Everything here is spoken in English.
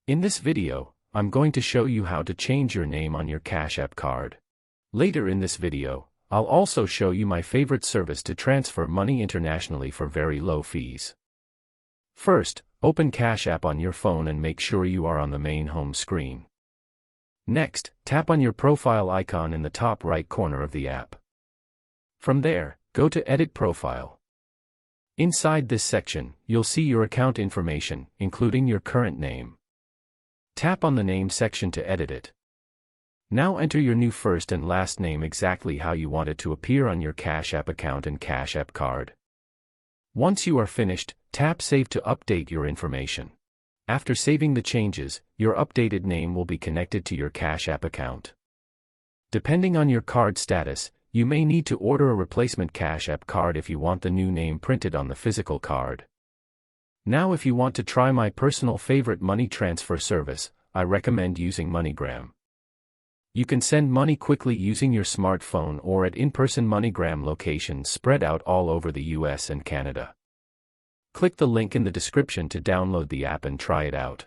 In this video, I'm going to show you how to change your name on your Cash App card. Later in this video, I'll also show you my favorite service to transfer money internationally for very low fees. First, open Cash App on your phone and make sure you are on the main home screen. Next, tap on your profile icon in the top right corner of the app. From there, go to Edit Profile. Inside this section, you'll see your account information, including your current name. Tap on the Name section to edit it. Now enter your new first and last name exactly how you want it to appear on your Cash App account and Cash App card. Once you are finished, tap Save to update your information. After saving the changes, your updated name will be connected to your Cash App account. Depending on your card status, you may need to order a replacement Cash App card if you want the new name printed on the physical card. Now if you want to try my personal favorite money transfer service, I recommend using MoneyGram. You can send money quickly using your smartphone or at in-person MoneyGram locations spread out all over the US and Canada. Click the link in the description to download the app and try it out.